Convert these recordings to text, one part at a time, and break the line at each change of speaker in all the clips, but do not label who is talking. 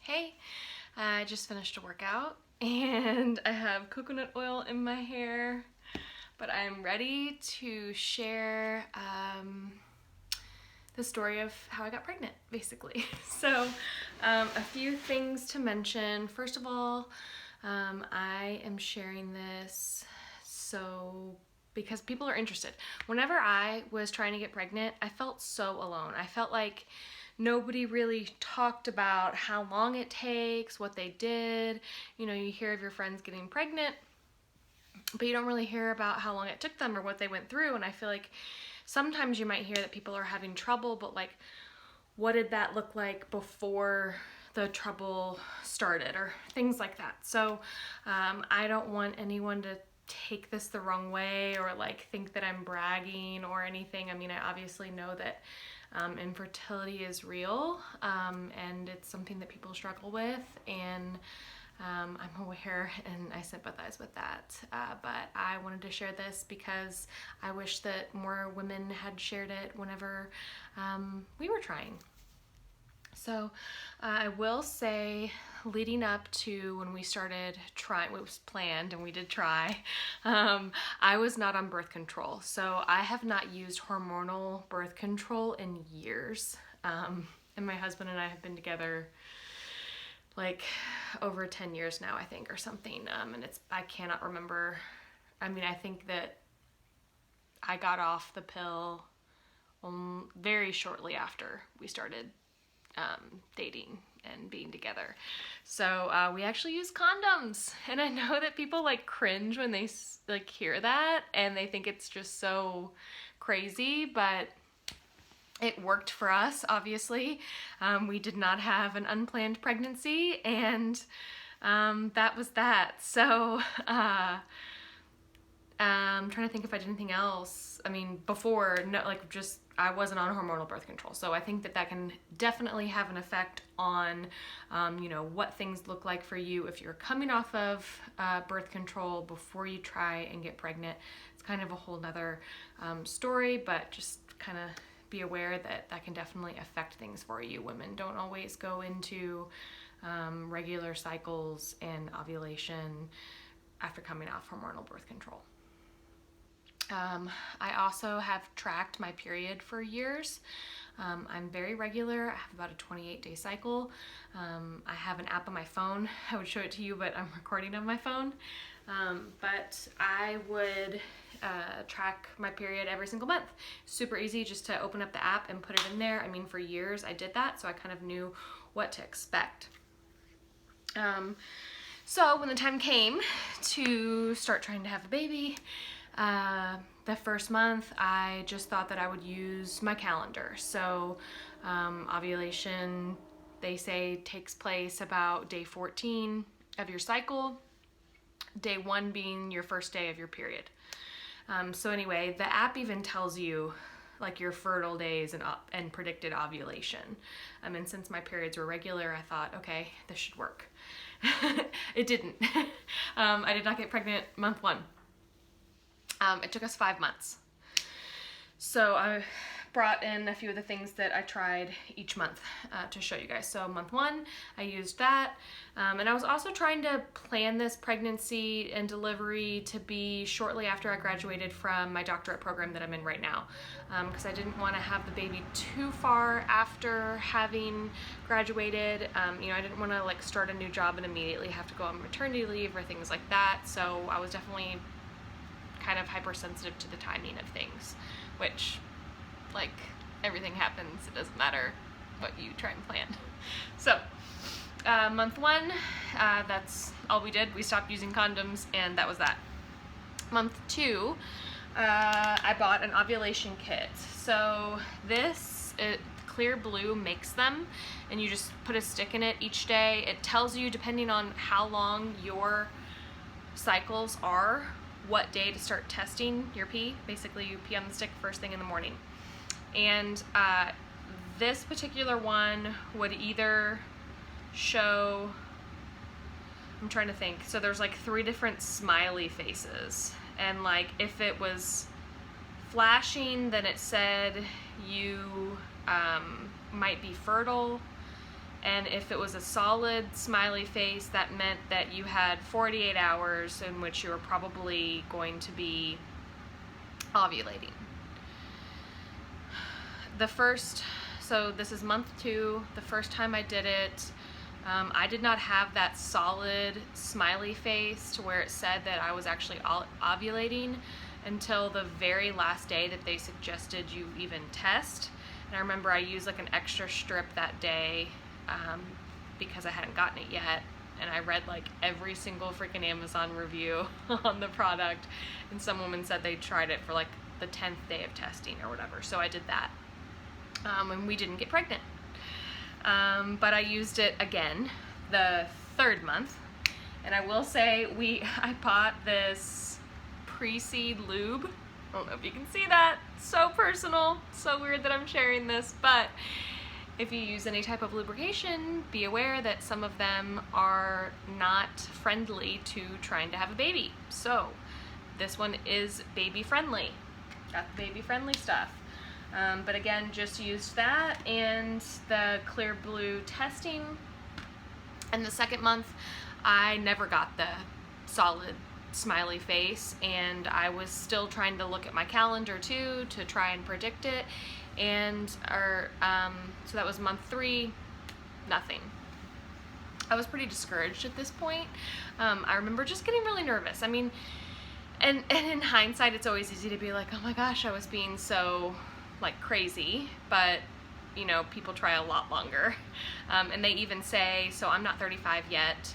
Hey, I just finished a workout and I have coconut oil in my hair, but I'm ready to share the story of how I got pregnant, basically. A few things to mention. First of all, I am sharing this because people are interested. Whenever I was trying to get pregnant, I felt so alone. I felt like nobody really talked about how long it takes, what they did. You know, you hear of your friends getting pregnant, but you don't really hear about how long it took them or what they went through. And I feel like sometimes you might hear that people are having trouble, but like, what did that look like before the trouble started or things like that. I don't want anyone to take this the wrong way or like think that I'm bragging or anything. I mean, I obviously know that infertility is real, and it's something that people struggle with, and I'm aware and I sympathize with that. But I wanted to share this because I wish that more women had shared it whenever we were trying. I will say, leading up to when we started trying, it was planned and we did try, I was not on birth control. So I have not used hormonal birth control in years. And my husband and I have been together like over 10 years now, I think, or something. I cannot remember. I mean, I think that I got off the pill very shortly after we started dating and being together. We actually use condoms, and I know that people like cringe when they like hear that and they think it's just so crazy, but it worked for us, obviously. We did not have an unplanned pregnancy, and that was that. I'm trying to think if I did anything else. I mean, before, no, like just I wasn't on hormonal birth control. So I think that can definitely have an effect on, what things look like for you if you're coming off of birth control before you try and get pregnant. It's kind of a whole nother story, but just kind of be aware that can definitely affect things for you. Women don't always go into regular cycles and ovulation after coming off hormonal birth control. I also have tracked my period for years. I'm very regular. I have about a 28-day cycle. I have an app on my phone. I would show it to you, but I'm recording on my phone. But I would track my period every single month. Super easy just to open up the app and put it in there. I mean, for years I did that, so I kind of knew what to expect. So when the time came to start trying to have a baby, the first month I just thought that I would use my calendar. Ovulation, they say, takes place about day 14 of your cycle, day 1 being your first day of your period. The app even tells you like your fertile days and predicted ovulation. And since my periods were regular, I thought, okay, this should work. It didn't. I did not get pregnant month 1. It took us 5 months. So I brought in a few of the things that I tried each month to show you guys. So month 1, I used that. And I was also trying to plan this pregnancy and delivery to be shortly after I graduated from my doctorate program that I'm in right now. Because I didn't want to have the baby too far after having graduated. I didn't want to like start a new job and immediately have to go on maternity leave or things like that. So I was definitely kind of hypersensitive to the timing of things, which, like, everything happens. It doesn't matter what you try and plan. Month 1, that's all we did. We stopped using condoms, and that was that. Month 2, I bought an ovulation kit. Clear Blue makes them, and you just put a stick in it each day. It tells you, depending on how long your cycles are, what day to start testing your pee. Basically, you pee on the stick first thing in the morning. And this particular one would either show, I'm trying to think, so there's like 3 different smiley faces. And like if it was flashing, then it said you might be fertile. And if it was a solid smiley face, that meant that you had 48 hours in which you were probably going to be ovulating. So this is month 2, the first time I did it, I did not have that solid smiley face to where it said that I was actually ovulating until the very last day that they suggested you even test. And I remember I used like an extra strip that day because I hadn't gotten it yet, and I read like every single freaking Amazon review on the product, and some woman said they tried it for like the 10th day of testing or whatever, so I did that. And we didn't get pregnant. But I used it again the 3rd month, and I will say I bought this pre-seed lube. I don't know if you can see that. So personal, so weird that I'm sharing this, but if you use any type of lubrication, be aware that some of them are not friendly to trying to have a baby. So this one is baby friendly. Got the baby friendly stuff. But again, just used that and the Clear Blue testing. And the 2nd month, I never got the solid smiley face, and I was still trying to look at my calendar too to try and predict it. And so that was month 3, nothing. I was pretty discouraged at this point. I remember just getting really nervous. I mean, and in hindsight, it's always easy to be like, oh my gosh, I was being so like crazy, but you know, people try a lot longer. And they even say, so I'm not 35 yet,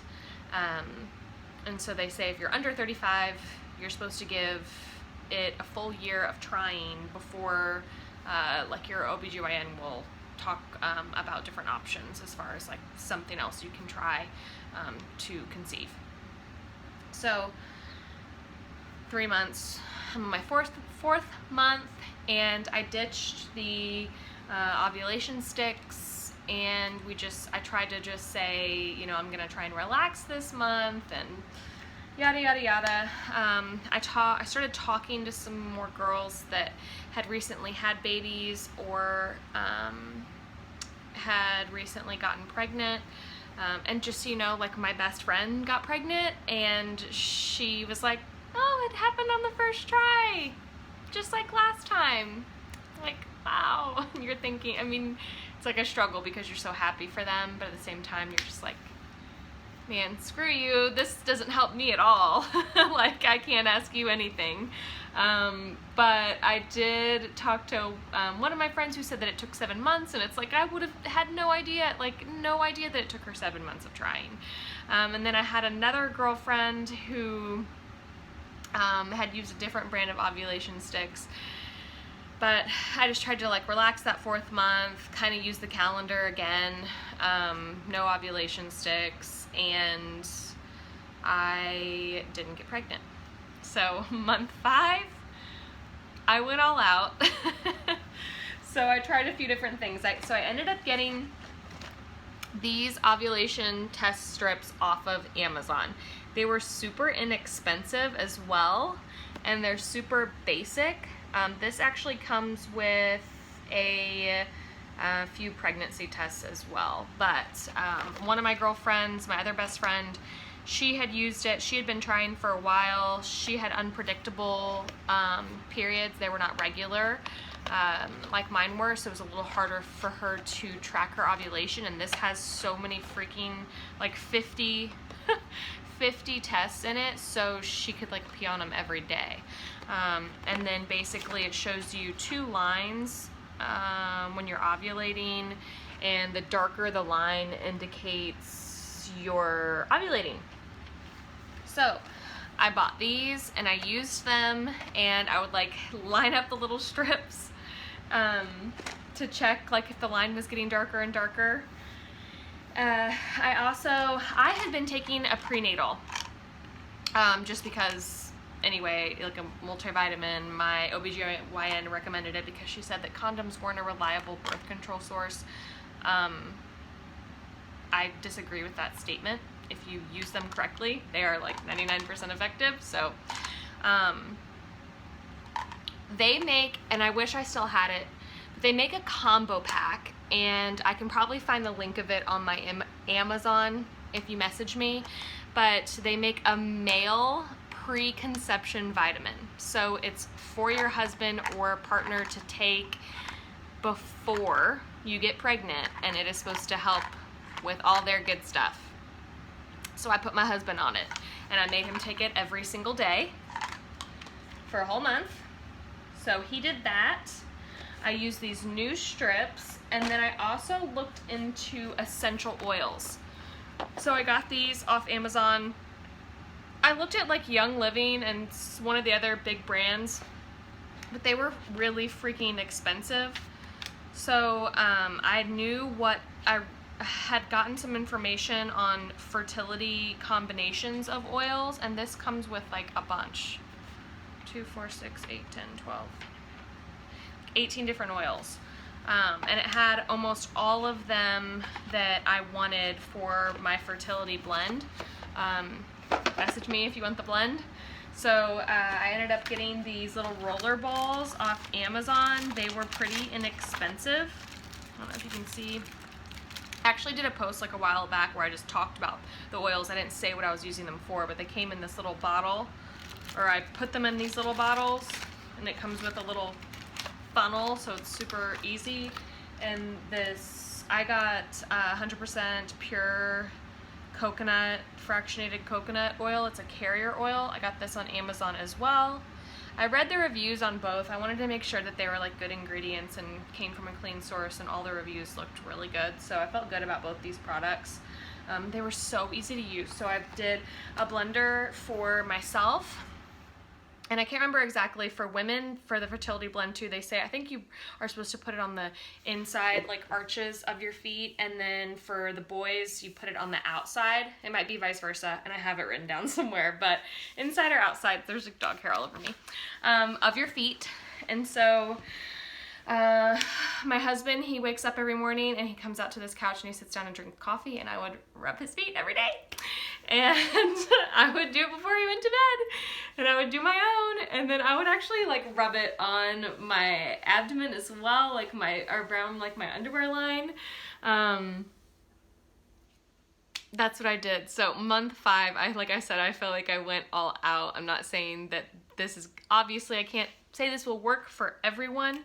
and so they say if you're under 35, you're supposed to give it a full year of trying before like your OBGYN will talk about different options as far as like something else you can try to conceive. So 3 months, I'm on my fourth month, and I ditched the ovulation sticks, and I tried to just say, you know, I'm gonna try and relax this month, and yada yada yada. I started talking to some more girls that had recently had babies or had recently gotten pregnant. And just so you know, like my best friend got pregnant, and she was like, oh, it happened on the first try, just like last time. Like, wow. You're thinking, I mean, it's like a struggle because you're so happy for them, but at the same time, you're just like, man, screw you. This doesn't help me at all. Like, I can't ask you anything. But I did talk to one of my friends who said that it took 7 months, and it's like, I would have had no idea that it took her 7 months of trying. And then I had another girlfriend who had used a different brand of ovulation sticks, but I just tried to like relax that 4th month, kind of use the calendar again, no ovulation sticks, and I didn't get pregnant. So month 5, I went all out. So I tried a few different things. So I ended up getting these ovulation test strips off of Amazon. They were super inexpensive as well, and they're super basic. This actually comes with a few pregnancy tests as well. But one of my girlfriends, my other best friend, she had used it. She had been trying for a while. She had unpredictable periods. They were not regular like mine were, so it was a little harder for her to track her ovulation. And this has so many freaking, like 50 tests in it, so she could like pee on them every day. And then basically it shows you 2 lines when you're ovulating, and the darker the line indicates you're ovulating. So I bought these and I used them, and I would like line up the little strips to check like if the line was getting darker and darker. I had been taking a prenatal just because, anyway, like a multivitamin. My OBGYN recommended it because she said that condoms weren't a reliable birth control source. I disagree with that statement. If you use them correctly, they are like 99% effective. So they make, and I wish I still had it, They make a combo pack, and I can probably find the link of it on my Amazon if you message me, but they make a male preconception vitamin. So it's for your husband or partner to take before you get pregnant, and it is supposed to help with all their good stuff. So I put my husband on it, and I made him take it every single day for a whole month. So he did that. I used these new strips, and then I also looked into essential oils. So I got these off Amazon. I looked at like Young Living and one of the other big brands, but they were really freaking expensive. So I knew what I had gotten some information on fertility combinations of oils, and this comes with like a bunch. 2, 4, 6, 8, 10, 12, 18 different oils. And it had almost all of them that I wanted for my fertility blend. Message me if you want the blend. So I ended up getting these little roller balls off Amazon. They were pretty inexpensive. I don't know if you can see. I actually did a post like a while back where I just talked about the oils. I didn't say what I was using them for, but they came in this little bottle, or I put them in these little bottles, and it comes with a little funnel, so it's super easy. And this, I got 100% pure coconut, fractionated coconut oil. It's a carrier oil. I got this on Amazon as well. I read the reviews on both. I wanted to make sure that they were like good ingredients and came from a clean source, and all the reviews looked really good. So I felt good about both these products. They were so easy to use. So I did a blender for myself, and I can't remember exactly for women, for the fertility blend too, they say, I think you are supposed to put it on the inside, like arches of your feet, and then for the boys, you put it on the outside. It might be vice versa, and I have it written down somewhere, but inside or outside, there's like dog hair all over me, of your feet. And so my husband, he wakes up every morning and he comes out to this couch and he sits down and drinks coffee, and I would rub his feet every day. And I would do it before he went to bed, and I would do my own, and then I would actually like rub it on my abdomen as well, like around like my underwear line. That's what I did. So month 5, like I said, I felt like I went all out. I'm not saying that this is, obviously I can't say this will work for everyone,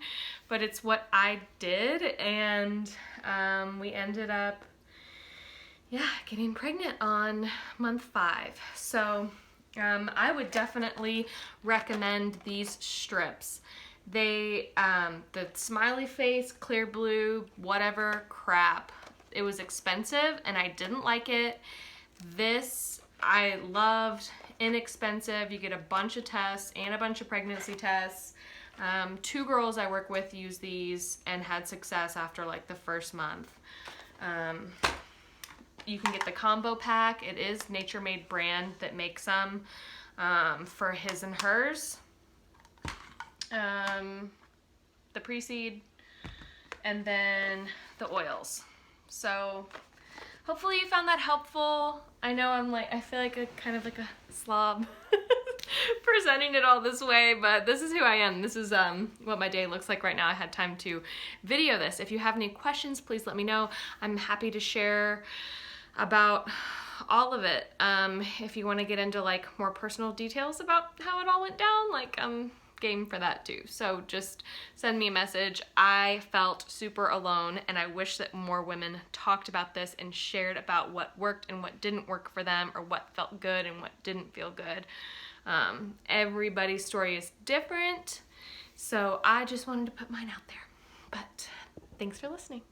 but it's what I did, and we ended up getting pregnant on month 5. So I would definitely recommend these strips. They, the smiley face, clear blue, whatever crap, it was expensive and I didn't like it. This I loved, inexpensive. You get a bunch of tests and a bunch of pregnancy tests. 2 girls I work with use these and had success after like the first month. You can get the combo pack. It is Nature Made brand that makes them for his and hers. The pre-seed, and then the oils. So hopefully you found that helpful. I know I feel like a kind of like a slob presenting it all this way, but this is who I am. This is what my day looks like right now. I had time to video this. If you have any questions, please let me know. I'm happy to share about all of it. If you want to get into like more personal details about how it all went down, like I'm game for that too. So just send me a message. I felt super alone, and I wish that more women talked about this and shared about what worked and what didn't work for them, or what felt good and what didn't feel good. Everybody's story is different, so I just wanted to put mine out there. But thanks for listening.